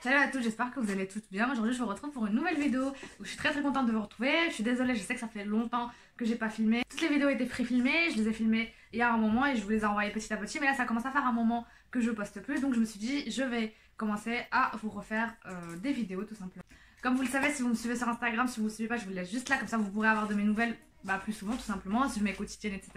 Salut à tous, j'espère que vous allez toutes bien. Aujourd'hui je vous retrouve pour une nouvelle vidéo où je suis très contente de vous retrouver. Je suis désolée, je sais que ça fait longtemps que j'ai pas filmé. Toutes les vidéos étaient pré-filmées, je les ai filmées il y a un moment et je vous les ai envoyées petit à petit. Mais là ça commence à faire un moment que je poste plus, donc je me suis dit je vais commencer à vous refaire des vidéos tout simplement. Comme vous le savez, si vous me suivez sur Instagram, si vous ne me suivez pas, je vous le laisse juste là, comme ça vous pourrez avoir de mes nouvelles plus souvent tout simplement, si je mets quotidienne, etc.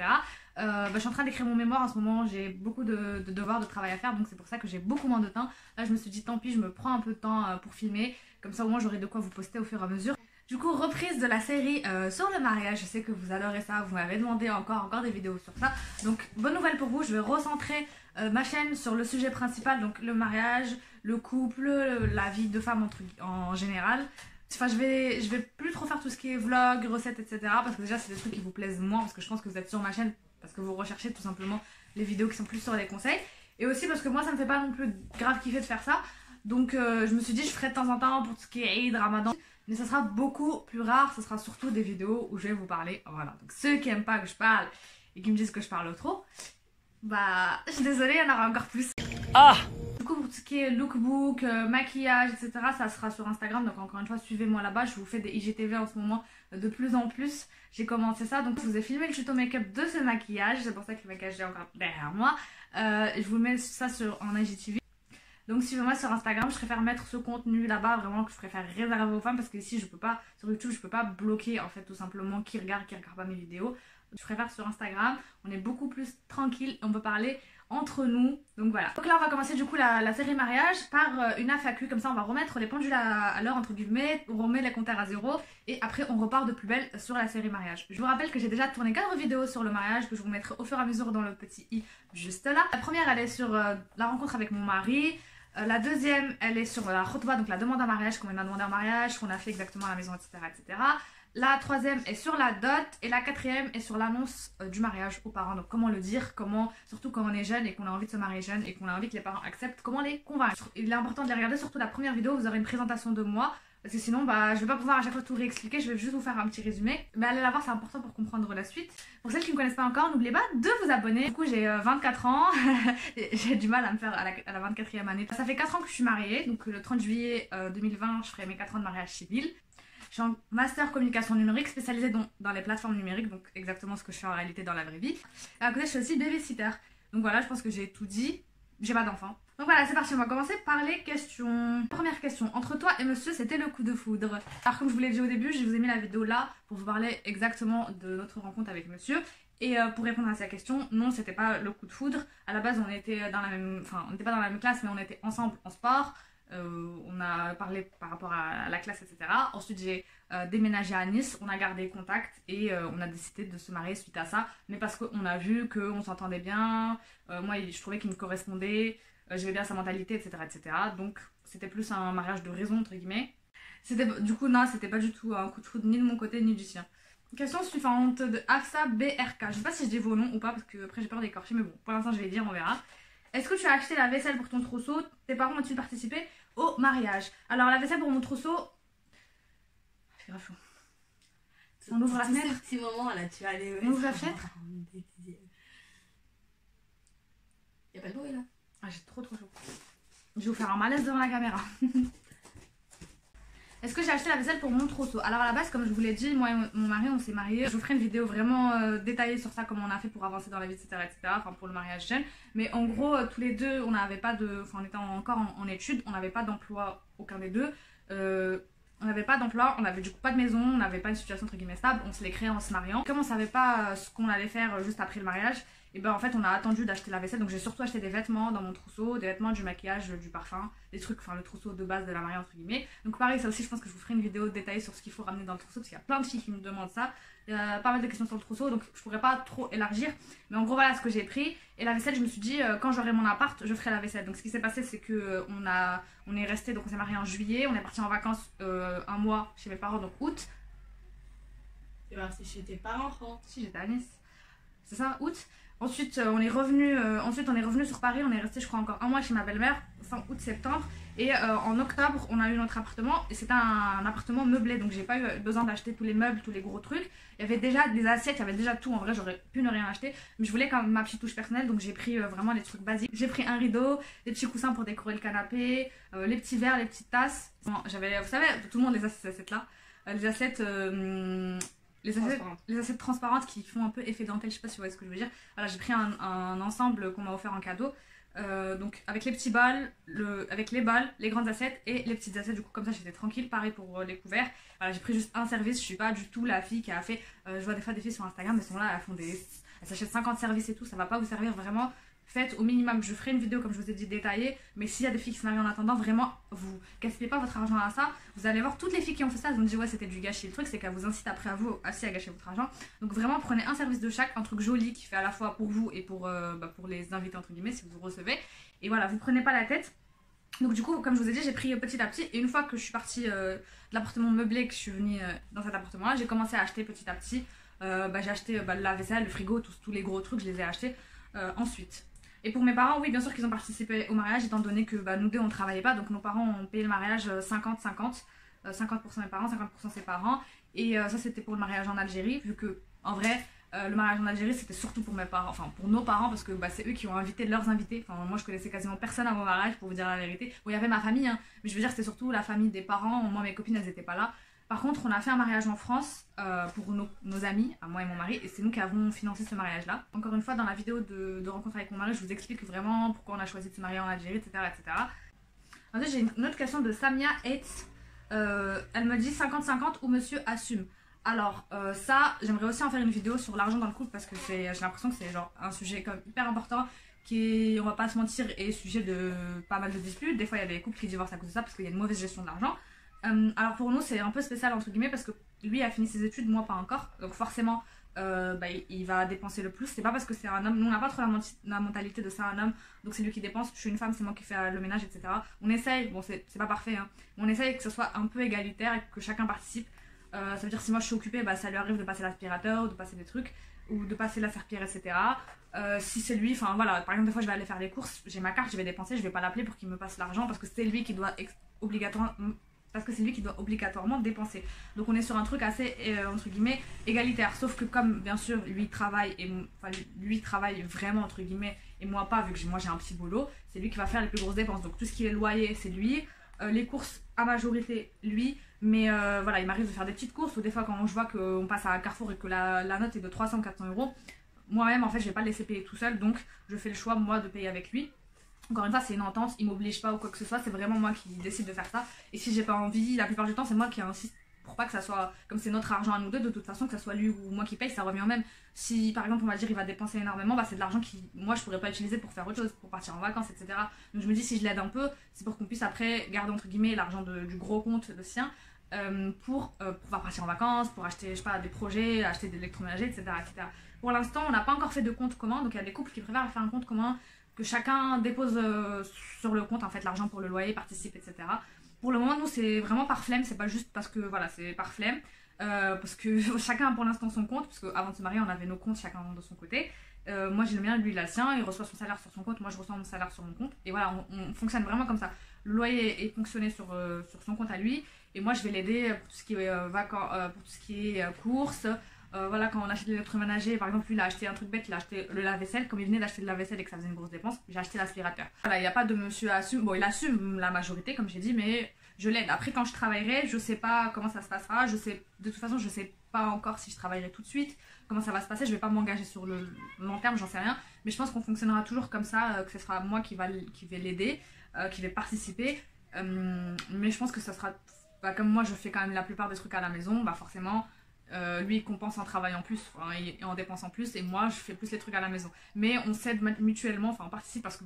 Je suis en train d'écrire mon mémoire en ce moment, j'ai beaucoup de devoirs, de travail à faire, donc c'est pour ça que j'ai beaucoup moins de temps. Là je me suis dit tant pis, je me prends un peu de temps pour filmer, comme ça au moins j'aurai de quoi vous poster au fur et à mesure. Du coup, reprise de la série sur le mariage, je sais que vous adorez ça, vous m'avez demandé encore des vidéos sur ça. Donc bonne nouvelle pour vous, je vais recentrer ma chaîne sur le sujet principal, donc le mariage, le couple, la vie de femme en général. Enfin, je vais plus trop faire tout ce qui est vlog, recettes, etc. Parce que déjà, c'est des trucs qui vous plaisent moins. Parce que je pense que vous êtes sur ma chaîne parce que vous recherchez tout simplement les vidéos qui sont plus sur les conseils. Et aussi parce que moi, ça me fait pas non plus grave kiffer de faire ça. Donc, je me suis dit, je ferai de temps en temps pour tout ce qui est Eid, Ramadan. Mais ça sera beaucoup plus rare. Ce sera surtout des vidéos où je vais vous parler. Voilà. Donc, ceux qui aiment pas que je parle et qui me disent que je parle trop, bah, je suis désolée, il y en aura encore plus. Ah! Du coup, pour tout ce qui est lookbook, maquillage, etc., ça sera sur Instagram. Donc encore une fois, suivez-moi là-bas. Je vous fais des IGTV en ce moment de plus en plus. J'ai commencé ça. Donc je vous ai filmé le tuto make-up de ce maquillage. C'est pour ça que le maquillage est encore derrière moi. Je vous mets ça en IGTV. Donc suivez-moi sur Instagram. Je préfère mettre ce contenu là-bas, vraiment que je préfère réserver aux femmes. Parce que ici, je peux pas, sur YouTube, je peux pas bloquer en fait tout simplement qui regarde pas mes vidéos. Je préfère sur Instagram. On est beaucoup plus tranquille. On peut parler entre nous, donc voilà. Donc là on va commencer du coup la série mariage par une FAQ, comme ça on va remettre les pendules à l'heure entre guillemets, on remet les compteurs à zéro et après on repart de plus belle sur la série mariage. Je vous rappelle que j'ai déjà tourné 4 vidéos sur le mariage que je vous mettrai au fur et à mesure dans le petit i juste là. La première elle est sur la rencontre avec mon mari, la deuxième elle est sur la khotba, donc la demande en mariage, qu'on m'a demandé en mariage, qu'on a fait exactement à la maison, etc. etc. La troisième est sur la dot et la quatrième est sur l'annonce du mariage aux parents. Donc comment le dire, surtout quand on est jeune et qu'on a envie de se marier jeune et qu'on a envie que les parents acceptent, comment les convaincre. Il est important de les regarder, surtout la première vidéo, vous aurez une présentation de moi. Parce que sinon, je vais pas pouvoir à chaque fois tout réexpliquer, je vais juste vous faire un petit résumé. Mais allez la voir, c'est important pour comprendre la suite. Pour celles qui ne me connaissent pas encore, n'oubliez pas de vous abonner. Du coup, j'ai 24 ans, j'ai du mal à me faire à la 24e année. Ça fait 4 ans que je suis mariée, donc le 30 juillet 2020, je ferai mes 4 ans de mariage civil. Je suis en master communication numérique spécialisée dans les plateformes numériques, donc exactement ce que je fais en réalité dans la vraie vie. Et à côté, je suis aussi babysitter. Donc voilà, je pense que j'ai tout dit. J'ai pas d'enfant. Donc voilà, c'est parti, on va commencer par les questions. Première question, entre toi et monsieur, c'était le coup de foudre. Alors comme je vous l'ai dit au début, je vous ai mis la vidéo là pour vous parler exactement de notre rencontre avec monsieur. Et pour répondre à sa question, non, c'était pas le coup de foudre. À la base, on était dans la même, on n'était pas dans la même classe, mais on était ensemble en sport. On a parlé par rapport à la classe, etc. Ensuite j'ai déménagé à Nice, on a gardé contact et on a décidé de se marier suite à ça. Mais parce qu'on a vu qu'on s'entendait bien, moi je trouvais qu'il me correspondait, j'aimais bien sa mentalité, etc. etc. Donc c'était plus un mariage de raison entre guillemets. Du coup non, c'était pas du tout un coup de foudre ni de mon côté ni du sien. Question suivante de Afsa BRK. Je sais pas si je dis vos noms ou pas parce que après j'ai peur d'écorcher, mais bon pour l'instant je vais dire, on verra. Est-ce que tu as acheté la vaisselle pour ton trousseau? Tes parents ont-ils participé au mariage? Alors la vaisselle pour mon trousseau... C'est grave chaud. On ouvre la fenêtre. Ce petit moment là, tu vas aller... On ouvre la fenêtre. Y'a pas de bruit là? Ah, j'ai trop chaud. Je vais vous faire un malaise devant la caméra. Est-ce que j'ai acheté la vaisselle pour mon trousseau? Alors à la base, comme je vous l'ai dit, moi et mon mari on s'est mariés. Je vous ferai une vidéo vraiment détaillée sur ça, comment on a fait pour avancer dans la vie, etc. etc. Enfin pour le mariage jeune. Mais en gros, tous les deux, on n'avait pas de... Enfin on était encore en études, on n'avait pas d'emploi, aucun des deux. On n'avait pas d'emploi, on n'avait du coup pas de maison, on n'avait pas une situation entre guillemets stable, on se l'est créé en se mariant. Comme on savait pas ce qu'on allait faire juste après le mariage, et ben en fait on a attendu d'acheter la vaisselle, donc j'ai surtout acheté des vêtements dans mon trousseau, des vêtements, du maquillage, du parfum, des trucs, enfin le trousseau de base de la mariée entre guillemets. Donc pareil, ça aussi je pense que je vous ferai une vidéo détaillée sur ce qu'il faut ramener dans le trousseau, parce qu'il y a plein de filles qui me demandent ça. Il y a pas mal de questions sur le trousseau, donc je pourrais pas trop élargir, mais en gros voilà ce que j'ai pris. Et la vaisselle, je me suis dit quand j'aurai mon appart, je ferai la vaisselle. Donc ce qui s'est passé, c'est que on est resté, donc on s'est marié en juillet, on est parti en vacances un mois chez mes parents, donc août. Tu vas rester chez tes parents, hein? Si, j'étais à Nice, c'est ça, août. Ensuite on est revenu sur Paris, on est resté je crois encore un mois chez ma belle-mère. fin août-septembre. Et en octobre, on a eu notre appartement. Et c'était un appartement meublé. Donc j'ai pas eu besoin d'acheter tous les meubles, tous les gros trucs. Il y avait déjà des assiettes, il y avait déjà tout. En vrai, j'aurais pu ne rien acheter. Mais je voulais quand même ma petite touche personnelle. Donc j'ai pris vraiment les trucs basiques. J'ai pris un rideau, des petits coussins pour décorer le canapé, les petits verres, les petites tasses. Bon, j'avais, vous savez, tout le monde les a ces assiettes là. Les assiettes... les assiettes transparentes qui font un peu effet dentelle, je sais pas si vous voyez ce que je veux dire. Voilà, j'ai pris un ensemble qu'on m'a offert en cadeau. Donc avec les petits bols, avec les bols, les grandes assiettes et les petites assiettes, du coup comme ça j'étais tranquille. Pareil pour les couverts. Voilà, j'ai pris juste un service, je suis pas du tout la fille qui a fait, je vois des fois des filles sur Instagram, elles sont là, elles s'achètent 50 services et tout, ça va pas vous servir vraiment. Faites au minimum, je ferai une vidéo comme je vous ai dit détaillée, mais s'il y a des filles qui se marient en attendant, vraiment, vous gaspillez pas votre argent à ça. Vous allez voir toutes les filles qui ont fait ça, elles ont dit ouais c'était du gâchis. Le truc c'est qu'elles vous incitent après à vous aussi à gâcher votre argent. Donc vraiment prenez un service de chaque, un truc joli qui fait à la fois pour vous et pour les invités entre guillemets si vous recevez. Et voilà, vous prenez pas la tête. Donc du coup comme je vous ai dit j'ai pris petit à petit et une fois que je suis partie de l'appartement meublé, que je suis venue dans cet appartement là, j'ai commencé à acheter petit à petit. J'ai acheté la vaisselle, le frigo, tous les gros trucs je les ai achetés ensuite. Et pour mes parents, oui, bien sûr qu'ils ont participé au mariage, étant donné que nous deux on travaillait pas, donc nos parents ont payé le mariage 50-50, 50% mes parents, 50% ses parents. Et ça c'était pour le mariage en Algérie, vu que en vrai le mariage en Algérie c'était surtout pour mes parents, enfin pour nos parents, parce que c'est eux qui ont invité leurs invités. Enfin moi je connaissais quasiment personne à mon mariage pour vous dire la vérité. Bon il y avait ma famille, hein, mais je veux dire c'était surtout la famille des parents, moi mes copines elles étaient pas là. Par contre, on a fait un mariage en France pour nos amis, à moi et mon mari, et c'est nous qui avons financé ce mariage-là. Encore une fois, dans la vidéo de rencontre avec mon mari, je vous explique vraiment pourquoi on a choisi de se marier en Algérie, etc. etc. Ensuite, j'ai une autre question de Samia Hates. Elle me dit 50-50 ou monsieur assume. Alors, ça, j'aimerais aussi en faire une vidéo sur l'argent dans le couple parce que j'ai l'impression que c'est genre un sujet comme hyper important qui, on va pas se mentir, est sujet de pas mal de disputes. Des fois, il y a des couples qui divorcent à cause de ça parce qu'il y a une mauvaise gestion de l'argent. Alors pour nous c'est un peu spécial entre guillemets parce que lui a fini ses études, moi pas encore, donc forcément il va dépenser le plus. C'est pas parce que c'est un homme, nous on n'a pas trop la mentalité de ça un homme, donc c'est lui qui dépense, je suis une femme, c'est moi qui fais le ménage, etc. On essaye, bon c'est pas parfait hein, on essaye que ce soit un peu égalitaire et que chacun participe. Ça veut dire si moi je suis occupée, ça lui arrive de passer l'aspirateur, ou de passer des trucs, ou de passer la serpillière, etc. Si c'est lui, enfin voilà, par exemple des fois je vais aller faire les courses, j'ai ma carte, je vais dépenser, je vais pas l'appeler pour qu'il me passe l'argent parce que c'est lui qui doit obligatoirement dépenser. Donc on est sur un truc assez entre guillemets égalitaire, sauf que comme bien sûr lui travaille lui travaille vraiment entre guillemets et moi pas, vu que moi j'ai un petit boulot, c'est lui qui va faire les plus grosses dépenses. Donc tout ce qui est loyer c'est lui, les courses à majorité lui, mais voilà il m'arrive de faire des petites courses ou des fois quand je vois qu'on passe à Carrefour et que la note est de 300-400 euros, moi-même en fait je vais pas le laisser payer tout seul, donc je fais le choix moi de payer avec lui. Encore une fois, c'est une entente, il m'oblige pas ou quoi que ce soit, c'est vraiment moi qui décide de faire ça. Et si j'ai pas envie, la plupart du temps, c'est moi qui insiste pour pas que ça soit, comme c'est notre argent à nous deux, de toute façon, que ça soit lui ou moi qui paye, ça revient au même. Si par exemple on va dire il va dépenser énormément, c'est de l'argent qui, moi je pourrais pas utiliser pour faire autre chose, pour partir en vacances, etc. Donc je me dis si je l'aide un peu, c'est pour qu'on puisse après garder entre guillemets l'argent du gros compte, le sien, pour pouvoir partir en vacances, pour acheter, je sais pas, des projets, acheter des électroménagers, etc., etc. Pour l'instant, on n'a pas encore fait de compte commun, donc il y a des couples qui préfèrent faire un compte commun, que chacun dépose sur le compte en fait l'argent pour le loyer, participe, etc. Pour le moment nous c'est vraiment par flemme, c'est pas juste parce que voilà c'est par flemme, parce que chacun a pour l'instant son compte, parce qu'avant de se marier on avait nos comptes chacun de son côté. Moi j'ai le mien, lui il a le sien, il reçoit son salaire sur son compte, moi je reçois mon salaire sur mon compte, et voilà on fonctionne vraiment comme ça. Le loyer est fonctionné sur son compte à lui, et moi je vais l'aider pour tout ce qui est pour tout ce qui est courses. Voilà, quand on achète l'électroménager, par exemple lui il a acheté un truc bête, il a acheté le lave-vaisselle, comme il venait d'acheter le lave-vaisselle et que ça faisait une grosse dépense, j'ai acheté l'aspirateur. Voilà, il n'y a pas de monsieur assume, bon il assume la majorité comme j'ai dit, mais je l'aide. Après quand je travaillerai, je sais pas comment ça se passera, de toute façon je sais pas encore si je travaillerai tout de suite, comment ça va se passer, je vais pas m'engager sur le long terme, j'en sais rien, mais je pense qu'on fonctionnera toujours comme ça, que ce sera moi qui vais l'aider, qui vais participer, mais je pense que ça sera, comme moi je fais quand même la plupart des trucs à la maison, forcément lui il compense en travaillant plus et en dépensant plus, et moi je fais plus les trucs à la maison, mais on s'aide mutuellement, enfin on participe parce que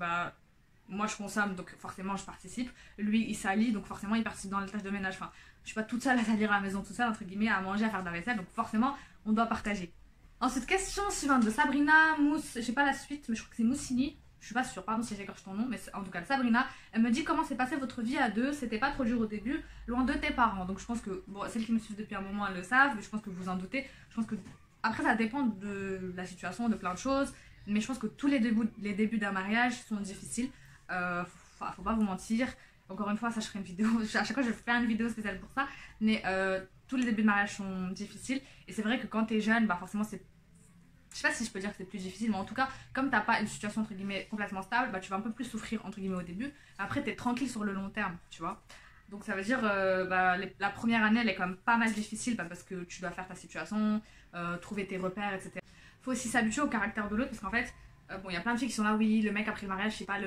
moi je consomme donc forcément je participe, lui il salit donc forcément il participe dans les tâches de ménage, enfin je suis pas toute seule à salir à la maison, toute seule entre guillemets à manger, à faire de la vaisselle, donc forcément on doit partager. Ensuite question suivante de Sabrina Mousse, je sais pas la suite mais je crois que c'est Moussini, je suis pas sûre, pardon si j'écorche ton nom, mais en tout cas Sabrina, elle me dit comment s'est passée votre vie à deux, c'était pas trop dur au début, loin de tes parents. Donc je pense que, bon, celles qui me suivent depuis un moment elles le savent, mais je pense que vous en doutez, je pense que, après ça dépend de la situation, de plein de choses, mais je pense que tous les débuts d'un mariage sont difficiles, faut pas vous mentir. Encore une fois, ça je ferai une vidéo, à chaque fois je fais une vidéo spéciale pour ça, mais tous les débuts de mariage sont difficiles, et c'est vrai que quand t'es jeune, bah forcément c'est, je sais pas si je peux dire que c'est plus difficile, mais en tout cas, comme t'as pas une situation entre guillemets complètement stable, bah tu vas un peu plus souffrir entre guillemets au début, après t'es tranquille sur le long terme, tu vois. Donc ça veut dire, la première année elle est quand même pas mal difficile, bah, parce que tu dois faire ta situation, trouver tes repères, etc. Faut aussi s'habituer au caractère de l'autre, parce qu'en fait, bon, il y a plein de filles qui sont là, oui, le mec après le mariage, c'est pas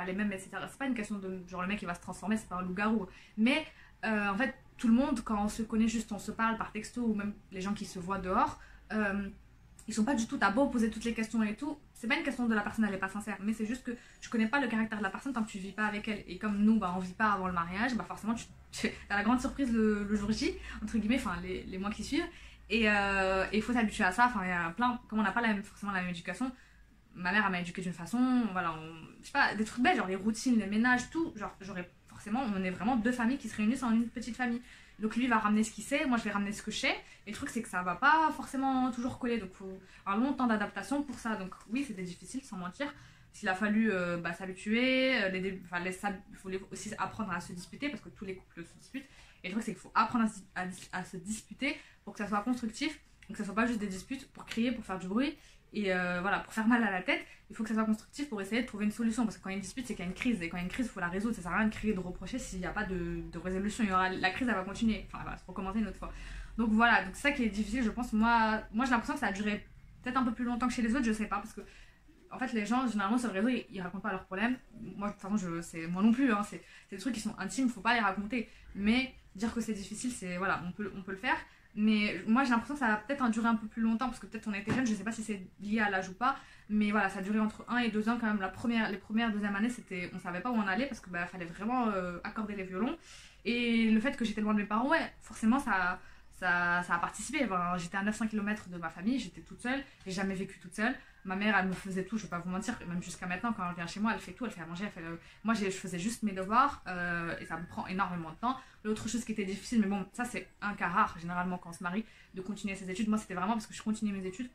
les mêmes, etc. C'est pas une question de genre le mec il va se transformer, c'est pas un loup-garou. Mais en fait, tout le monde, quand on se connaît juste, on se parle par texto, ou même les gens qui se voient dehors, ils sont pas du tout, t'as beau poser toutes les questions et tout, c'est pas une question de la personne, elle est pas sincère, mais c'est juste que tu connais pas le caractère de la personne tant que tu vis pas avec elle. Et comme nous, bah, on vit pas avant le mariage, bah forcément, tu as la grande surprise le jour J, entre guillemets, enfin les mois qui suivent. Et il faut s'habituer à ça, enfin il y a plein, comme on n'a pas forcément la même éducation, ma mère elle m'a éduquée d'une façon, voilà, je sais pas, des trucs bêtes, genre les routines, les ménages, tout, genre j'aurais forcément, on est vraiment deux familles qui se réunissent en une petite famille. Donc lui va ramener ce qu'il sait, moi je vais ramener ce que je sais, et le truc c'est que ça va pas forcément toujours coller, donc il faut un long temps d'adaptation pour ça. Donc oui, c'était difficile sans mentir, s'il a fallu s'habituer, il faut aussi apprendre à se disputer, parce que tous les couples se disputent, et le truc c'est qu'il faut apprendre à se disputer pour que ça soit constructif, donc que ça soit pas juste des disputes pour crier, pour faire du bruit, et voilà, pour faire mal à la tête, il faut que ça soit constructif pour essayer de trouver une solution. Parce que quand il y a une dispute, c'est qu'il y a une crise. Et quand il y a une crise, il faut la résoudre. Ça sert à rien de crier, de reprocher s'il n'y a pas de résolution. La crise, elle va continuer. Enfin, voilà, c'est pour commencer une autre fois. Donc voilà, donc c'est ça qui est difficile, je pense. Moi j'ai l'impression que ça a duré peut-être un peu plus longtemps que chez les autres, je sais pas. Parce que, en fait, les gens, généralement, sur le réseau, ils racontent pas leurs problèmes. Moi, de toute façon, moi non plus. Hein, c'est des trucs qui sont intimes, faut pas les raconter. Mais dire que c'est difficile, c'est voilà, on peut le faire. Mais moi j'ai l'impression que ça va peut-être durer un peu plus longtemps parce que peut-être on était jeunes, je sais pas si c'est lié à l'âge ou pas, mais voilà, ça a duré entre 1 et 2 ans quand même. Les premières, deuxième année, on savait pas où on allait parce que fallait vraiment accorder les violons. Et le fait que j'étais loin de mes parents, ouais, forcément ça a participé. Ben, j'étais à 900 km de ma famille, j'étais toute seule, j'ai jamais vécu toute seule. Ma mère, elle me faisait tout, je vais pas vous mentir, même jusqu'à maintenant, quand elle vient chez moi, elle fait tout, elle fait à manger, moi je faisais juste mes devoirs, et ça me prend énormément de temps. L'autre chose qui était difficile, mais bon, ça c'est un cas rare, généralement quand on se marie, de continuer ses études. Moi c'était vraiment parce que je continuais mes études.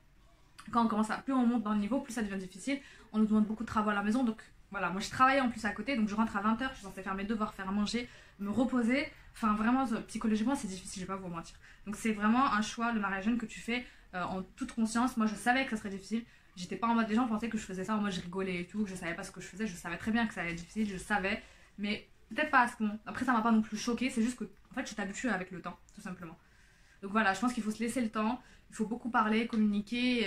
Quand on commence plus on monte dans le niveau, plus ça devient difficile. On nous demande beaucoup de travaux à la maison, donc voilà, moi je travaillais en plus à côté, donc je rentre à 20h, je suis censée faire mes devoirs, faire à manger, me reposer. Enfin vraiment, psychologiquement c'est difficile, je vais pas vous mentir. Donc c'est vraiment un choix, le mariage jeune, que tu fais en toute conscience. Moi je savais que ça serait difficile. J'étais pas en mode, des gens pensaient que je faisais ça en mode je rigolais et tout, que je savais pas ce que je faisais, je savais très bien que ça allait être difficile, je savais, mais peut-être pas à ce moment. Après ça m'a pas non plus choqué, c'est juste que en fait tu t'habitues avec le temps, tout simplement. Donc voilà, je pense qu'il faut se laisser le temps, il faut beaucoup parler, communiquer,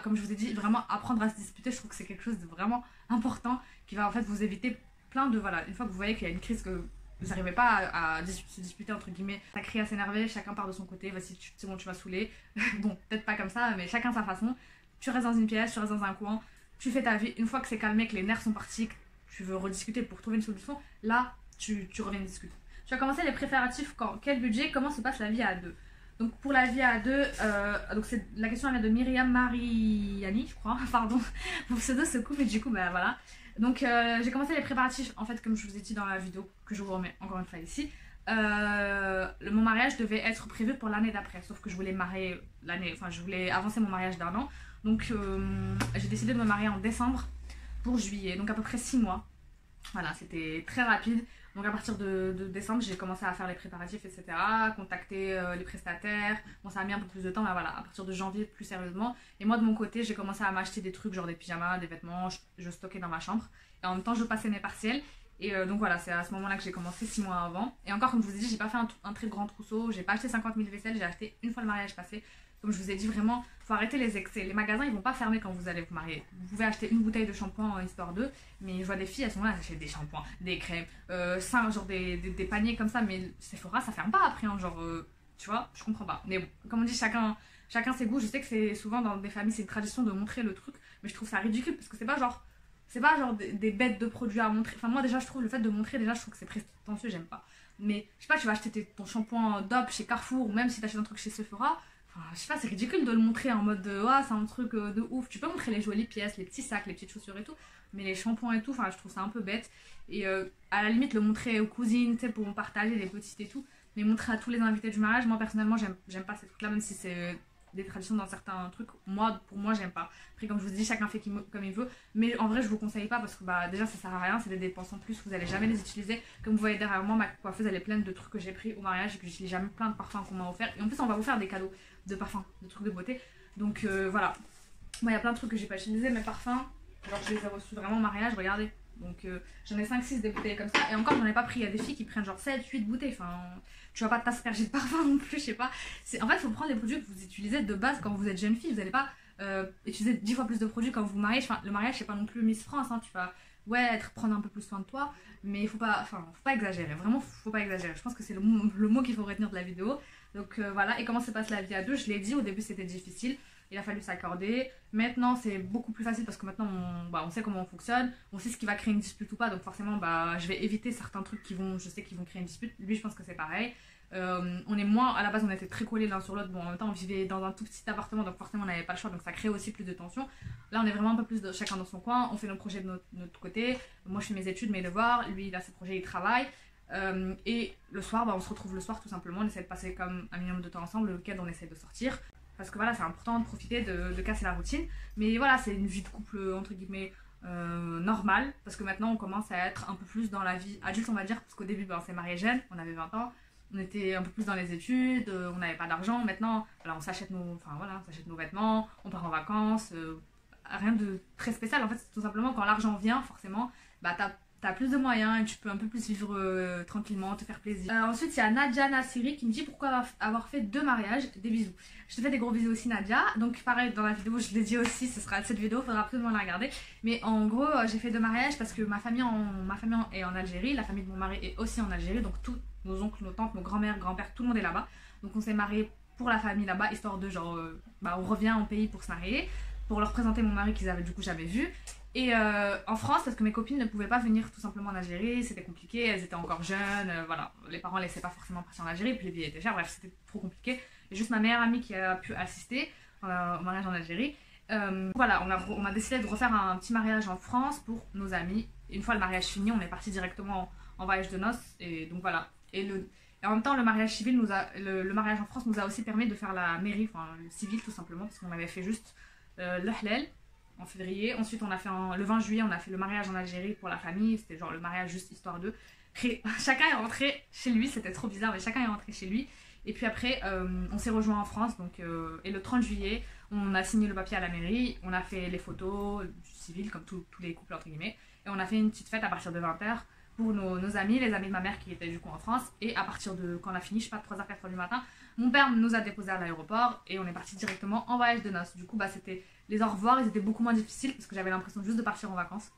comme je vous ai dit, vraiment apprendre à se disputer. Je trouve que c'est quelque chose de vraiment important qui va en fait vous éviter plein de, voilà, une fois que vous voyez qu'il y a une crise, que vous n'arrivez pas à se disputer entre guillemets, ça crie à s'énerver, chacun part de son côté, vas-y c'est bon tu vas saouler, bon peut-être pas comme ça, mais chacun sa façon. Tu restes dans une pièce, tu restes dans un coin, tu fais ta vie. Une fois que c'est calmé, que les nerfs sont partis, que tu veux rediscuter pour trouver une solution, là, tu reviens discuter. Tu vas commencer les préparatifs quand? Quel budget? Comment se passe la vie à deux? Donc pour la vie à deux, donc la question elle vient de Myriam Mariani, je crois, pardon, mon pseudo se coupe et du coup, voilà. Donc j'ai commencé les préparatifs, en fait, comme je vous ai dit dans la vidéo, que je vous remets encore une fois ici. Mon mariage devait être prévu pour l'année d'après, sauf que je voulais je voulais avancer mon mariage d'1 an. Donc j'ai décidé de me marier en décembre pour juillet, donc à peu près 6 mois. Voilà, c'était très rapide. Donc à partir de décembre, j'ai commencé à faire les préparatifs, etc. Contacter les prestataires. Bon, ça a mis un peu plus de temps, mais voilà, à partir de janvier, plus sérieusement. Et moi, de mon côté, j'ai commencé à m'acheter des trucs, genre des pyjamas, des vêtements, je stockais dans ma chambre. Et en même temps, je passais mes partiels. Et donc voilà, c'est à ce moment-là que j'ai commencé 6 mois avant. Et encore, comme je vous ai dit, j'ai pas fait un très grand trousseau, j'ai pas acheté 50 000 vaisselles, j'ai acheté une fois le mariage passé. Comme je vous ai dit, vraiment, faut arrêter les excès. Les magasins, ils vont pas fermer quand vous allez vous marier. Vous pouvez acheter une bouteille de shampoing histoire d'eux, mais je vois des filles, elles sont là, elles achètent des shampoings, des crèmes, genre des paniers comme ça, mais Sephora, ça ferme pas après, hein, genre, tu vois, je comprends pas. Mais bon, comme on dit, chacun ses goûts. Je sais que c'est souvent dans des familles, c'est une tradition de montrer le truc, mais je trouve ça ridicule parce que c'est pas genre des bêtes de produits à montrer. Enfin, moi, déjà, je trouve le fait de montrer, déjà, je trouve que c'est prétentieux, j'aime pas. Mais je sais pas, tu vas acheter ton shampoing DOP chez Carrefour ou même si t'achètes un truc chez Sephora. Enfin, je sais pas, c'est ridicule de le montrer en mode c'est un truc de ouf. Tu peux montrer les jolies pièces, les petits sacs, les petites chaussures et tout, mais les shampoings et tout, enfin, je trouve ça un peu bête. Et à la limite, le montrer aux cousines, tu sais, pour partager les petites et tout, mais montrer à tous les invités du mariage, moi personnellement, j'aime pas ces trucs-là, même si c'est des traditions dans certains trucs. Pour moi, j'aime pas. Après, comme je vous dis, chacun fait comme il veut. Mais en vrai, je vous conseille pas parce que bah, déjà, ça sert à rien. C'est des dépenses en plus. Vous allez jamais les utiliser. Comme vous voyez derrière moi, ma coiffeuse, elle est pleine de trucs que j'ai pris au mariage et que j'utilise jamais, plein de parfums qu'on m'a offert. Et en plus, on va vous faire des cadeaux de parfums, de trucs de beauté. Donc voilà. Moi, il y a plein de trucs que j'ai pas utilisés. Mes parfums, genre, je les ai reçus vraiment au mariage. Regardez. Donc j'en ai 5-6 des bouteilles comme ça. Et encore, j'en ai pas pris. Il y a des filles qui prennent genre 7-8 bouteilles. Enfin, tu vas pas t'asperger de parfum non plus, je sais pas. En fait, il faut prendre les produits que vous utilisez de base quand vous êtes jeune fille. Vous allez pas utiliser 10 fois plus de produits quand vous vous mariez. Enfin, le mariage, c'est pas non plus Miss France. Hein. Tu vas prendre un peu plus soin de toi. Mais il faut pas exagérer. Vraiment, faut pas exagérer. Je pense que c'est le mot qu'il faut retenir de la vidéo. Donc voilà. Et comment se passe la vie à deux? Je l'ai dit, au début c'était difficile. Il a fallu s'accorder. Maintenant, c'est beaucoup plus facile parce que maintenant, on sait comment on fonctionne. On sait ce qui va créer une dispute ou pas. Donc forcément, je vais éviter certains trucs je sais qu'ils vont créer une dispute. Lui, je pense que c'est pareil. On est moins, à la base, on était très collés l'un sur l'autre. Bon, en même temps, on vivait dans un tout petit appartement. Donc forcément, on n'avait pas le choix. Donc ça crée aussi plus de tension. Là, on est vraiment un peu plus chacun dans son coin. On fait nos projets de notre côté. Moi, je fais mes études, mes devoirs. Lui, il a ses projets, il travaille. Et le soir, on se retrouve le soir tout simplement. On essaie de passer comme un minimum de temps ensemble. Le week-end, on essaie de sortir. Parce que voilà, c'est important de profiter, de casser la routine. Mais voilà, c'est une vie de couple, entre guillemets, normale. Parce que maintenant, on commence à être un peu plus dans la vie adulte, on va dire. Parce qu'au début, on s'est mariés jeunes, on avait 20 ans. On était un peu plus dans les études, on n'avait pas d'argent. Maintenant, voilà, on s'achète nos vêtements, on part en vacances. Rien de très spécial. En fait, c'est tout simplement quand l'argent vient, forcément, t'as plus de moyens et tu peux un peu plus vivre tranquillement, te faire plaisir. Ensuite, il y a Nadia Nassiri qui me dit pourquoi avoir fait 2 mariages. Des bisous. Je te fais des gros bisous aussi, Nadia. Donc, pareil, dans la vidéo, je l'ai dit aussi, ce sera cette vidéo, il faudra absolument la regarder. Mais en gros, j'ai fait 2 mariages parce que ma famille est en Algérie, la famille de mon mari est aussi en Algérie. Donc, tous nos oncles, nos tantes, nos grands-mères, grands-pères, tout le monde est là-bas. Donc, on s'est mariés pour la famille là-bas, histoire de genre, on revient au pays pour se marier, pour leur présenter mon mari qu'ils avaient du coup jamais vu. Et en France, parce que mes copines ne pouvaient pas venir tout simplement en Algérie, c'était compliqué, elles étaient encore jeunes, voilà, les parents ne laissaient pas forcément partir en Algérie, puis les billets étaient chers, bref, c'était trop compliqué. Et juste ma meilleure amie qui a pu assister au mariage en Algérie. Voilà, on a décidé de refaire un petit mariage en France pour nos amis. Et une fois le mariage fini, on est parti directement en voyage de noces, et donc voilà. Et en même temps, le mariage civil, le mariage en France nous a aussi permis de faire la mairie, enfin le civil tout simplement, parce qu'on avait fait juste le halal en février. Ensuite, on a fait le 20 juillet, on a fait le mariage en Algérie pour la famille. C'était genre le mariage juste histoire d'eux. Chacun est rentré chez lui, c'était trop bizarre, mais chacun est rentré chez lui. Et puis après, on s'est rejoint en France. Donc, et le 30 juillet, on a signé le papier à la mairie. On a fait les photos du civil, comme tous les couples, entre guillemets. Et on a fait une petite fête à partir de 20h pour nos amis, les amis de ma mère qui étaient du coup en France. Et à partir de, quand on a fini, je sais pas, 3h, 4h du matin, mon père nous a déposés à l'aéroport et on est parti directement en voyage de noces. Du coup, c'était les au revoir, ils étaient beaucoup moins difficiles parce que j'avais l'impression juste de partir en vacances.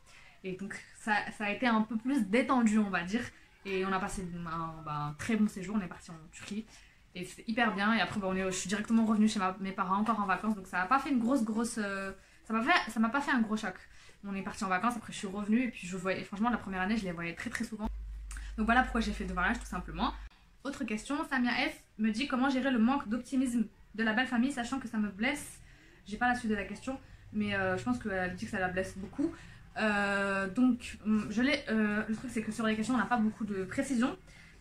Et donc, ça a été un peu plus détendu, on va dire. Et on a passé un très bon séjour, on est parti en Turquie. Et c'était hyper bien. Et après, je suis directement revenue chez mes parents encore en vacances. Donc, ça n'a pas fait une grosse. Ça m'a pas fait un gros choc. On est parti en vacances, après je suis revenue. Et puis, franchement, la première année, je les voyais très très souvent. Donc, voilà pourquoi j'ai fait 2 mariages, tout simplement. Autre question, Samia F me dit comment gérer le manque d'optimisme de la belle famille, sachant que ça me blesse. J'ai pas la suite de la question, mais je pense qu'elle dit que ça la blesse beaucoup. Donc, le truc, c'est que sur les questions, on n'a pas beaucoup de précision.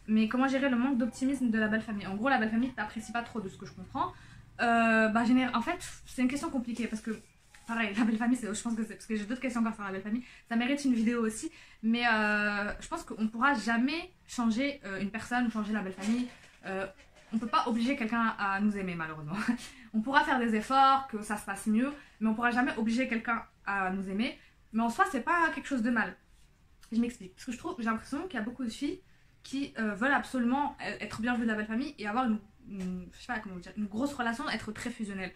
Mais comment gérer le manque d'optimisme de la belle famille? En gros, la belle famille t'apprécie pas trop, de ce que je comprends. En fait, c'est une question compliquée parce que, pareil, la belle famille, je pense que c'est parce que j'ai d'autres questions encore sur la belle famille. Ça mérite une vidéo aussi, mais je pense qu'on pourra jamais changer une personne, changer la belle famille. On peut pas obliger quelqu'un à nous aimer, malheureusement. On pourra faire des efforts, que ça se passe mieux, mais on pourra jamais obliger quelqu'un à nous aimer. Mais en soi, c'est pas quelque chose de mal. Je m'explique. Parce que j'ai l'impression qu'il y a beaucoup de filles qui veulent absolument être bien vues de la belle famille et avoir je sais pas comment dire, une grosse relation, être très fusionnelle.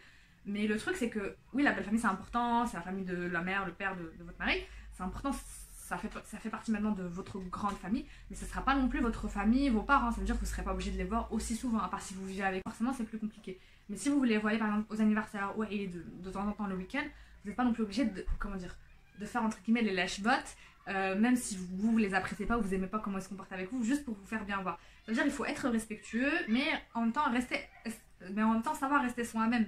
Mais le truc, c'est que oui, la belle famille, c'est important, c'est la famille de la mère, le père de votre mari, c'est important, ça fait partie maintenant de votre grande famille, mais ce sera pas non plus votre famille, vos parents. Ça veut dire que vous serez pas obligé de les voir aussi souvent, à part si vous vivez avec. Forcément, c'est plus compliqué. Mais si vous les voyez par exemple aux anniversaires et de temps en temps le week-end, vous n'êtes pas non plus obligé de faire entre guillemets les lèche-bottes. Même si vous les appréciez pas ou vous aimez pas comment ils se comportent avec vous, juste pour vous faire bien voir. Ça veut dire qu'il faut être respectueux, mais en même temps savoir rester soi-même.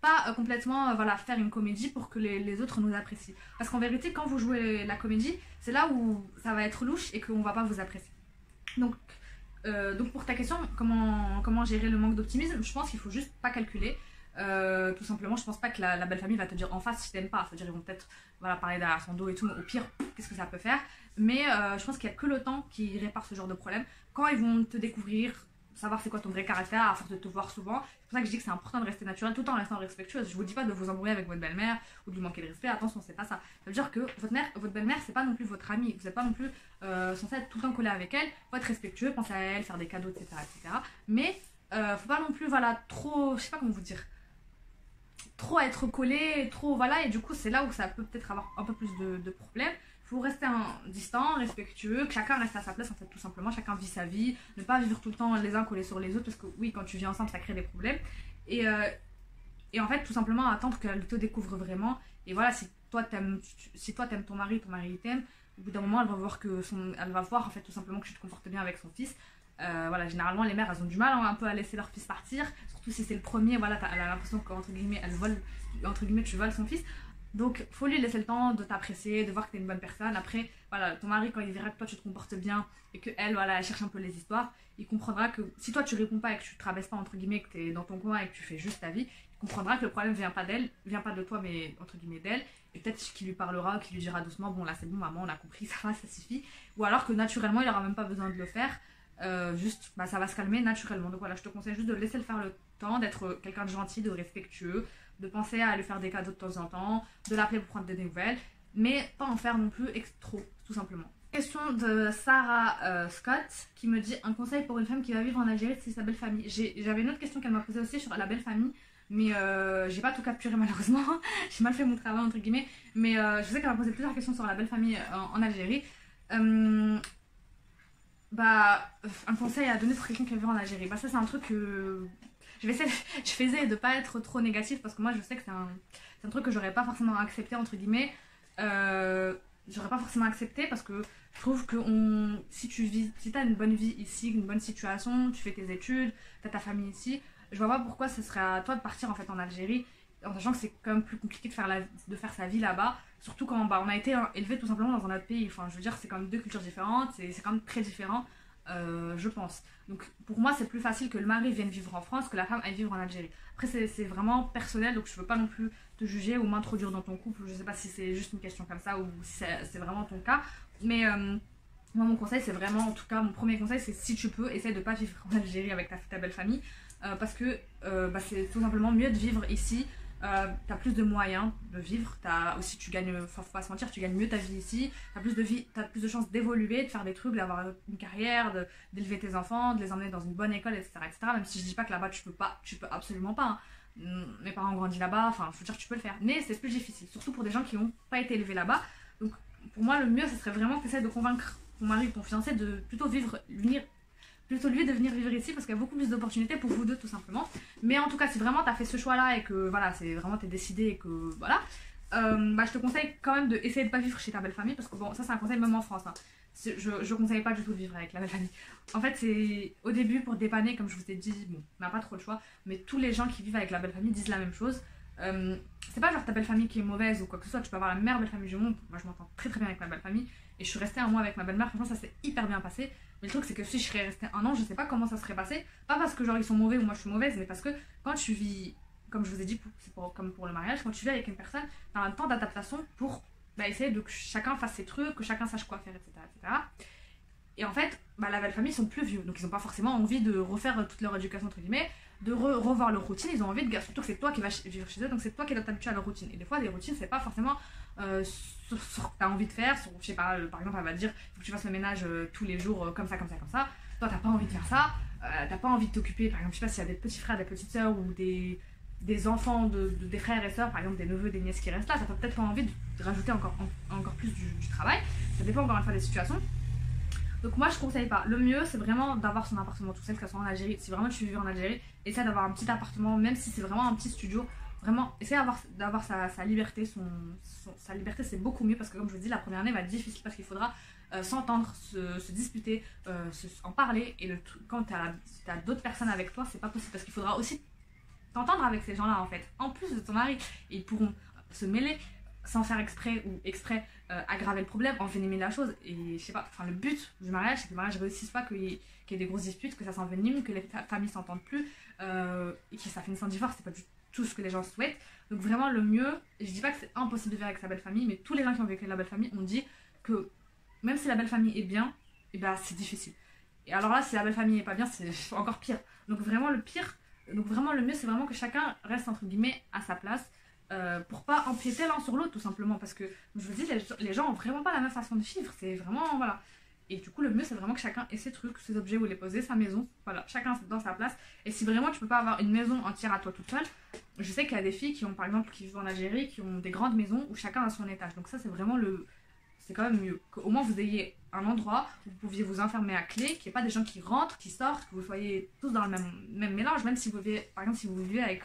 Pas complètement faire une comédie pour que les autres nous apprécient. Parce qu'en vérité, quand vous jouez la comédie, c'est là où ça va être louche et qu'on va pas vous apprécier. Donc pour ta question, comment gérer le manque d'optimisme, je pense qu'il faut juste pas calculer. Tout simplement, je pense pas que la belle famille va te dire en face si t'aimes pas. C'est-à-dire, ils vont peut-être voilà, parler derrière son dos et tout, mais au pire, qu'est-ce que ça peut faire? Mais je pense qu'il y a que le temps qui répare ce genre de problème. Quand ils vont te découvrir, savoir c'est quoi ton vrai caractère, à force de te voir souvent, c'est pour ça que je dis que c'est important de rester naturel tout en restant respectueuse. Je vous dis pas de vous embrouiller avec votre belle-mère ou de lui manquer de respect, attention, c'est pas ça. Ça veut dire que votre belle-mère, c'est pas non plus votre amie, vous n'êtes pas non plus censé être tout le temps collé avec elle, faut être respectueux, penser à elle, faire des cadeaux, etc. etc. Mais faut pas non plus, voilà, trop, je sais pas comment vous dire, trop être collé, trop, voilà, et du coup, c'est là où ça peut peut-être avoir un peu plus de problèmes. Il faut rester distant, respectueux, que chacun reste à sa place en fait tout simplement, chacun vit sa vie, ne pas vivre tout le temps les uns collés sur les autres parce que oui quand tu vis ensemble ça crée des problèmes et, et en fait tout simplement attendre qu'elle te découvre vraiment et voilà si toi t'aimes ton mari t'aime, au bout d'un moment elle va voir en fait tout simplement que tu te comportes bien avec son fils. Voilà, généralement les mères elles ont du mal un peu à laisser leur fils partir, surtout si c'est le premier, voilà, elle a l'impression qu'entre guillemets elle vole, entre guillemets tu voles son fils. Donc, faut lui laisser le temps de t'apprécier, de voir que t'es une bonne personne. Après, voilà, ton mari, quand il verra que toi tu te comportes bien et que elle, voilà, elle cherche un peu les histoires, il comprendra que si toi tu réponds pas et que tu te rabaisses pas, entre guillemets, que t'es dans ton coin et que tu fais juste ta vie, il comprendra que le problème vient pas d'elle, vient pas de toi, mais entre guillemets d'elle. Et peut-être qu'il lui parlera, qu'il lui dira doucement, bon là c'est bon, maman, on a compris, ça va, ça suffit. Ou alors que naturellement, il aura même pas besoin de le faire. Juste, bah, ça va se calmer naturellement. Donc voilà, je te conseille juste de laisser le faire le temps, d'être quelqu'un de gentil, de respectueux, de penser à lui faire des cadeaux de temps en temps, de l'appeler pour prendre des nouvelles, mais pas en faire non plus trop, tout simplement. Question de Sarah Scott qui me dit un conseil pour une femme qui va vivre en Algérie, c'est sa belle famille. J'avais une autre question qu'elle m'a posée aussi sur la belle famille, mais j'ai pas tout capturé malheureusement. J'ai mal fait mon travail entre guillemets, mais je sais qu'elle m'a posé plusieurs questions sur la belle famille en Algérie. Bah, un conseil à donner pour quelqu'un qui va vivre en Algérie. Bah, ça, c'est un truc que je faisais de pas être trop négatif parce que moi, je sais que c'est un truc que j'aurais pas forcément accepté, entre guillemets. J'aurais pas forcément accepté parce que je trouve que si t'as une bonne vie ici, une bonne situation, tu fais tes études, t'as ta famille ici, je vois pas pourquoi ce serait à toi de partir en fait en Algérie en sachant que c'est quand même plus compliqué de faire sa vie là-bas, surtout quand bah, on a été élevé tout simplement dans un autre pays. Enfin, je veux dire, c'est quand même deux cultures différentes, c'est quand même très différent, je pense. Donc pour moi, c'est plus facile que le mari vienne vivre en France que la femme aille vivre en Algérie. Après, c'est vraiment personnel, donc je veux pas non plus te juger ou m'introduire dans ton couple. Je sais pas si c'est juste une question comme ça ou si c'est vraiment ton cas, mais moi, mon conseil, c'est vraiment, en tout cas, mon premier conseil, c'est si tu peux, essaye de pas vivre en Algérie avec ta belle famille, parce que bah, c'est tout simplement mieux de vivre ici. T'as plus de moyens de vivre, t'as aussi tu gagnes, faut pas se mentir, tu gagnes mieux ta vie ici, t'as plus de chances d'évoluer, de faire des trucs, d'avoir une carrière, d'élever tes enfants, de les emmener dans une bonne école, etc., etc. Même si je dis pas que là-bas tu peux absolument pas. Hein. Mes parents ont grandi là-bas, enfin je veux dire tu peux le faire, mais c'est plus difficile, surtout pour des gens qui n'ont pas été élevés là-bas. Donc pour moi le mieux ce serait vraiment que tu essaies de convaincre ton mari ou ton fiancé de plutôt lui de venir vivre ici parce qu'il y a beaucoup plus d'opportunités pour vous deux tout simplement. Mais en tout cas si vraiment t'as fait ce choix là et que voilà c'est vraiment t'es décidé et que voilà, bah, je te conseille quand même d'essayer de pas vivre chez ta belle famille parce que bon ça c'est un conseil même en France. Hein. Je conseille pas du tout de vivre avec la belle famille. En fait c'est au début pour dépanner comme je vous ai dit, bon on n'a pas trop le choix, mais tous les gens qui vivent avec la belle famille disent la même chose. C'est pas genre ta belle famille qui est mauvaise ou quoi que ce soit, tu peux avoir la meilleure belle famille du monde. Moi je m'entends très très bien avec ma belle famille et je suis restée un mois avec ma belle-mère, franchement ça s'est hyper bien passé. Mais le truc c'est que si je serais restée un an, je sais pas comment ça serait passé. Pas parce que genre ils sont mauvais ou moi je suis mauvaise, mais parce que quand tu vis, comme je vous ai dit, comme pour le mariage, quand tu vis avec une personne, t'as un temps d'adaptation pour bah, essayer de que chacun fasse ses trucs, que chacun sache quoi faire, etc. etc. Et en fait, bah, la belle famille sont plus vieux, donc ils ont pas forcément envie de refaire toute leur éducation entre guillemets, de revoir leur routine, ils ont envie de surtout que c'est toi qui vas vivre chez eux, donc c'est toi qui dois t'habituer à leur routine. Et des fois, les routines, c'est pas forcément ce que t'as envie de faire, je sais pas, par exemple, elle va te dire, faut que tu fasses le ménage tous les jours, comme ça, comme ça, comme ça. Toi, t'as pas envie de faire ça, t'as pas envie de t'occuper, par exemple, je sais pas s'il y a des petits frères, des petites sœurs ou des enfants, des frères et sœurs, par exemple, des neveux, des nièces qui restent là, t'as peut-être pas envie de rajouter encore plus du travail, ça dépend encore une fois des situations. Donc moi je conseille pas. Le mieux c'est vraiment d'avoir son appartement tout seul, que ce soit en Algérie. Si vraiment tu vis en Algérie, essaie d'avoir un petit appartement, même si c'est vraiment un petit studio. Vraiment, essaie d'avoir sa liberté. Sa liberté c'est beaucoup mieux parce que comme je vous dis, la première année va être difficile parce qu'il faudra s'entendre, se disputer, en parler. Et quand t'as d'autres personnes avec toi, c'est pas possible parce qu'il faudra aussi t'entendre avec ces gens-là en fait. En plus de ton mari, ils pourront se mêler sans faire exprès ou exprès aggraver le problème, envenimer la chose. Et je sais pas, enfin le but du mariage c'est que le mariage ne réussisse pas, qu'il y ait des grosses disputes, que ça s'envenime, que les familles s'entendent plus et que ça finisse en divorce. C'est pas tout ce que les gens souhaitent. Donc vraiment le mieux, je dis pas que c'est impossible de vivre avec sa belle famille, mais tous les gens qui ont vécu avec la belle famille ont dit que même si la belle famille est bien, et ben c'est difficile. Et alors là, si la belle famille est pas bien, c'est encore pire. Donc vraiment le mieux, c'est vraiment que chacun reste entre guillemets à sa place pour pas empiéter l'un sur l'autre tout simplement. Parce que je vous dis, les gens ont vraiment pas la même façon de vivre. C'est vraiment, voilà. Et du coup, le mieux, c'est vraiment que chacun ait ses trucs, ses objets où les poser, sa maison. Voilà, chacun dans sa place. Et si vraiment tu peux pas avoir une maison entière à toi toute seule, je sais qu'il y a des filles qui ont, par exemple, qui vivent en Algérie, qui ont des grandes maisons où chacun a son étage. Donc ça, c'est vraiment c'est quand même mieux. Qu'au moins, vous ayez un endroit où vous pouviez vous enfermer à clé, qu'il n'y ait pas des gens qui rentrent, qui sortent, que vous soyez tous dans le même mélange. Même si vous vivez, par exemple, si vous vivez avec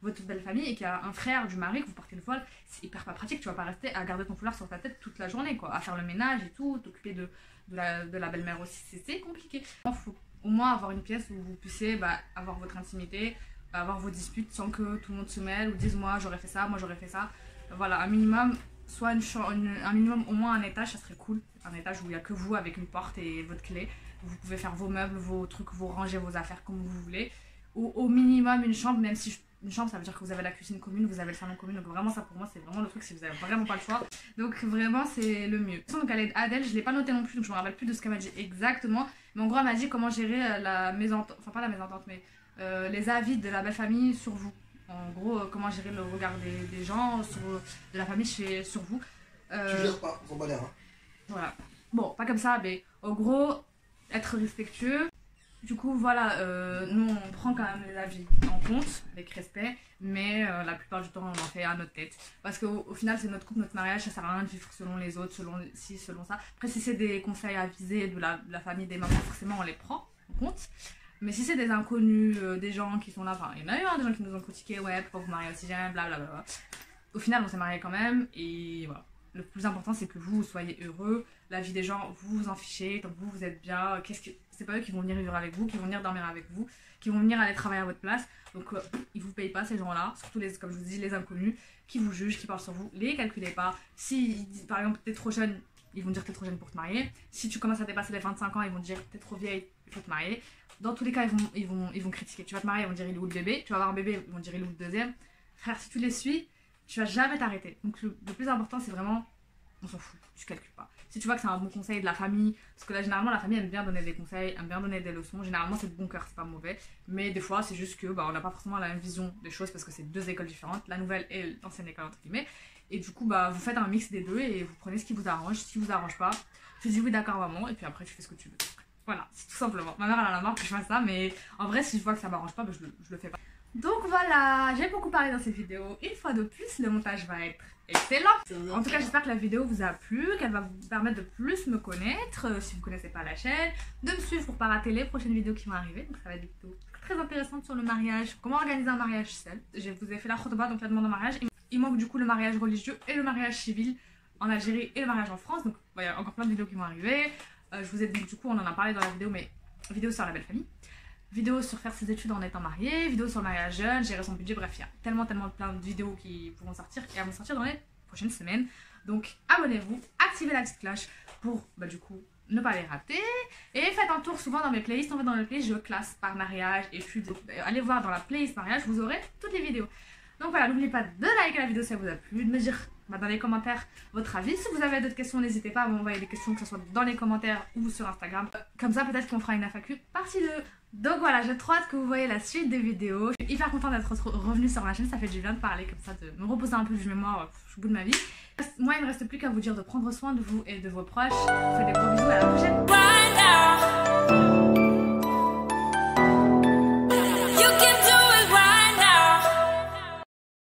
votre belle famille et qu'il y a un frère du mari, que vous portez le voile, c'est hyper pas pratique. Tu vas pas rester à garder ton foulard sur ta tête toute la journée, quoi. À faire le ménage et tout, t'occuper de la belle-mère aussi, c'est compliqué. Il faut au moins avoir une pièce où vous puissiez avoir votre intimité, avoir vos disputes sans que tout le monde se mêle ou dise moi j'aurais fait ça, moi j'aurais fait ça. Voilà, un minimum, soit un minimum, au moins un étage, ça serait cool. Un étage où il n'y a que vous avec une porte et votre clé. Vous pouvez faire vos meubles, vos trucs, vous ranger vos affaires comme vous voulez. Ou au minimum une chambre, même si une chambre ça veut dire que vous avez la cuisine commune, vous avez le salon commun, donc vraiment ça pour moi c'est vraiment le truc si vous avez vraiment pas le choix. Donc vraiment c'est le mieux. Donc Adèle, je l'ai pas noté non plus, donc je me rappelle plus de ce qu'elle m'a dit exactement. Mais en gros elle m'a dit comment gérer la mésentente, enfin pas la mésentente mais les avis de la belle famille sur vous. En gros comment gérer le regard des gens, de la famille sur vous. Tu gères pas, on s'en bat l'air. Hein. Voilà. Bon, pas comme ça, mais en gros, être respectueux. Du coup, voilà, nous on prend quand même les avis en compte, avec respect, mais la plupart du temps on en fait à notre tête. Parce qu'au final, c'est notre couple, notre mariage, ça sert à rien de vivre selon les autres, selon ça. Après, si c'est des conseils avisés de la famille, des mamans, forcément on les prend en compte. Mais si c'est des inconnus, des gens qui sont là, enfin, il y en a eu des gens qui nous ont critiqué, ouais, pourquoi vous mariez aussi jeune, blablabla. Au final, on s'est mariés quand même, et voilà. Le plus important, c'est que vous soyez heureux. La vie des gens, vous vous en fichez, tant que vous êtes bien. C'est pas eux qui vont venir vivre avec vous, qui vont venir dormir avec vous, qui vont venir aller travailler à votre place. Donc, ils vous payent pas, ces gens-là. Surtout, comme je vous dis, les inconnus qui vous jugent, qui parlent sur vous. Les calculez pas. Si, par exemple, t'es trop jeune, ils vont dire que t'es trop jeune pour te marier. Si tu commences à dépasser les 25 ans, ils vont dire que t'es trop vieille, il faut te marier. Dans tous les cas, ils vont critiquer. Tu vas te marier, ils vont dire il est où le bébé. Tu vas avoir un bébé, ils vont dire il est où le deuxième. Frère, si tu les suis, tu vas jamais t'arrêter. Donc, le plus important, c'est vraiment... On s'en fout, tu calcules pas. Si tu vois que c'est un bon conseil de la famille, parce que là généralement la famille aime bien donner des conseils, aime bien donner des leçons, généralement c'est de bon cœur, c'est pas mauvais, mais des fois c'est juste que on n'a pas forcément la même vision des choses parce que c'est deux écoles différentes, la nouvelle et l'ancienne école entre guillemets, et du coup vous faites un mix des deux et vous prenez ce qui vous arrange, ce qui vous arrange pas, tu dis oui d'accord maman, et puis après tu fais ce que tu veux. Voilà, c'est tout simplement. Ma mère elle a la marre que je fasse ça, mais en vrai si je vois que ça m'arrange pas, je le fais pas. Donc voilà, j'ai beaucoup parlé dans cette vidéo, une fois de plus le montage va être excellent. En tout cas j'espère que la vidéo vous a plu, qu'elle va vous permettre de plus me connaître, si vous ne connaissez pas la chaîne, de me suivre pour pas rater les prochaines vidéos qui vont arriver. Donc ça va être des vidéos très intéressantes sur le mariage, comment organiser un mariage seul. Je vous ai fait la khotba, donc la demande en mariage. Il manque du coup le mariage religieux et le mariage civil en Algérie et le mariage en France, donc il y a encore plein de vidéos qui vont arriver. Je vous ai dit du coup on en a parlé dans la vidéo, mais vidéo sur la belle famille. Vidéo sur faire ses études en étant marié, vidéo sur le mariage jeune, gérer son budget, bref, il y a tellement plein de vidéos qui pourront sortir et elles vont sortir dans les prochaines semaines. Donc abonnez-vous, activez la petite cloche pour du coup ne pas les rater. Et faites un tour souvent dans mes playlists, en fait dans les playlists je classe par mariage et puis allez voir dans la playlist mariage, vous aurez toutes les vidéos. Donc voilà, n'oubliez pas de liker la vidéo si elle vous a plu, de me dire dans les commentaires votre avis. Si vous avez d'autres questions, n'hésitez pas à m'envoyer des questions, que ce soit dans les commentaires ou sur Instagram. Comme ça, peut-être qu'on fera une FAQ partie 2. Donc voilà, j'ai trop hâte que vous voyez la suite des vidéos. Je suis hyper contente d'être revenue sur ma chaîne, ça fait du bien de parler comme ça, de me reposer un peu du mémoire au bout de ma vie. Moi, il ne me reste plus qu'à vous dire de prendre soin de vous et de vos proches. Je vous fais des gros bisous, à la prochaine.